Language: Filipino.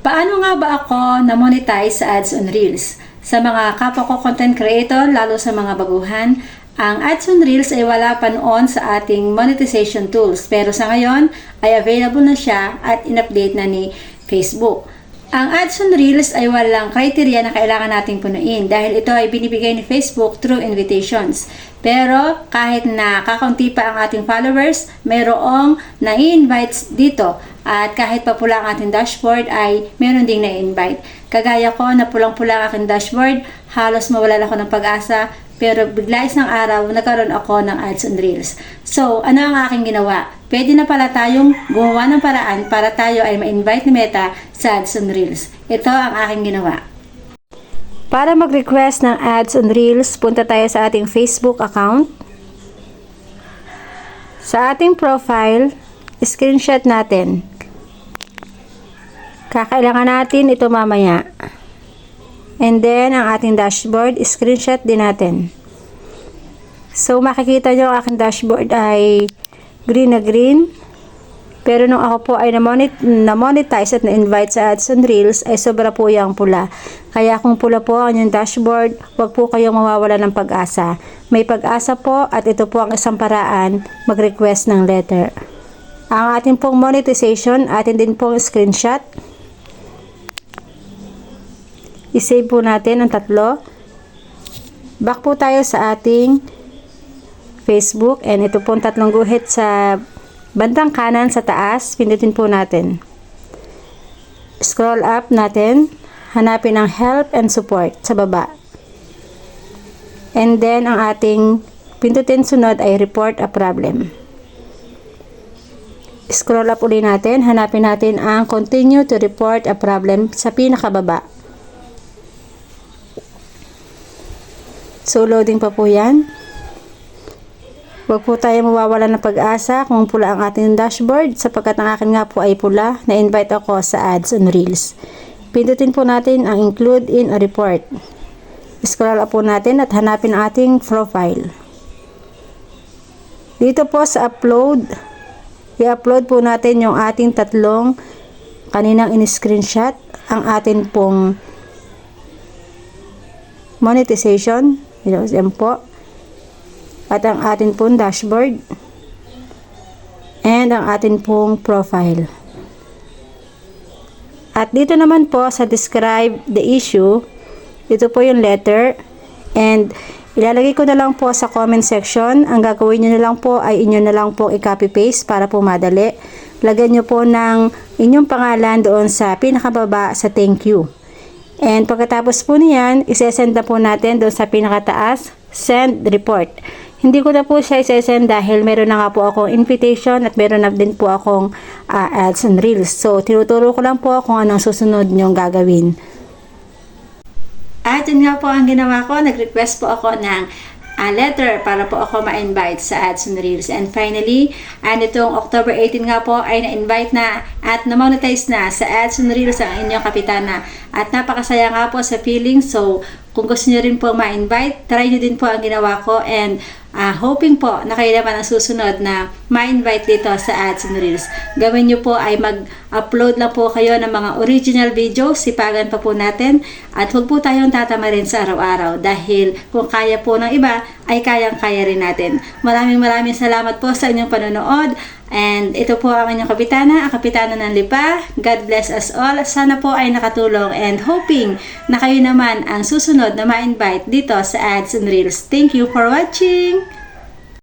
Paano nga ba ako na-monetize sa ads on Reels? Sa mga kapwa ko content creator, lalo sa mga baguhan, ang ads on Reels ay wala pa noon sa ating monetization tools. Pero sa ngayon ay available na siya at in-update na ni Facebook. Ang ads on Reels ay walang criteria na kailangan nating punuin dahil ito ay binibigay ni Facebook through invitations. Pero kahit na kakaunti pa ang ating followers, mayroong na-invite dito. At kahit pa pula ang ating dashboard ay meron ding na-invite. Kagaya ko na pulang-pula ang aking dashboard, halos mawalan ako ng pag-asa. Pero bigla isang araw, nagkaroon ako ng ads on Reels. So, ano ang aking ginawa? Pwede na pala tayong gumawa ng paraan para tayo ay ma-invite ni Meta sa ads on Reels. Ito ang aking ginawa. Para mag-request ng ads on Reels, punta tayo sa ating Facebook account. Sa ating profile, screenshot natin. Kakailangan natin ito mamaya. And then, ang ating dashboard, screenshot din natin. So, makikita nyo ang aking dashboard ay green na green. Pero nung ako po ay na-monetize at na-invite sa ads on Reels, ay sobra po yung pula. Kaya kung pula po ang yung dashboard, huwag po kayong mawawala ng pag-asa. May pag-asa po at ito po ang isang paraan mag-request ng letter. Ang ating pong monetization, atin din pong screenshot. I-save po natin ang tatlo. Back po tayo sa ating Facebook. And ito po ang tatlong guhit sa bandang kanan sa taas. Pindutin po natin. Scroll up natin. Hanapin ang help and support sa baba. And then ang ating pindutin sunod ay report a problem. Scroll up uli natin. Hanapin natin ang continue to report a problem sa pinakababa. So, loading pa po yan. Huwag po tayo mawawala ng pag-asa kung pula ang ating dashboard sapagkat ang akin nga po ay pula. Na-invite ako sa ads on Reels. Pindutin po natin ang include in a report. Scroll up po natin at hanapin ang ating profile. Dito po sa upload, i-upload po natin yung ating tatlong kaninang in-screenshot. Ang atin pong monetization. Yan po. At ang atin pong dashboard. And ang atin pong profile. At dito naman po sa describe the issue, ito po yung letter. And ilalagay ko na lang po sa comment section. Ang gagawin nyo na lang po ay inyo na lang po i-copy paste para po madali. Lagyan nyo po ng inyong pangalan doon sa pinakababa sa thank you. And pagkatapos po niyan, isesend na po natin doon sa pinakataas, send report. Hindi ko na po siya isesend dahil meron na nga po akong invitation at meron na din po akong ads on Reels. So, tinuturo ko lang po kung anong susunod nyong gagawin. At yun nga po ang ginawa ko, nag-request po ako ng letter para po ako ma-invite sa ads on Reels. And finally, itong October 18 nga po ay na-invite na at na-monetize na sa ads on Reels ang inyong kapitana. At napakasaya nga po sa feeling. So, kung gusto nyo rin po ma-invite, try nyo din po ang ginawa ko and hoping po na kayo naman ang susunod na ma-invite dito sa ads on Reels. Gawin nyo po ay mag-upload lang po kayo ng mga original videos, sipagan pa po natin at huwag po tayong tatama rin sa araw-araw dahil kung kaya po ng iba ay kayang-kaya rin natin. Maraming salamat po sa inyong panonood. And ito po ang inyong kapitana, ang kapitana ng Lipa. God bless us all. Sana po ay nakatulong and hoping na kayo naman ang susunod na ma-invite dito sa ads on Reels. Thank you for watching!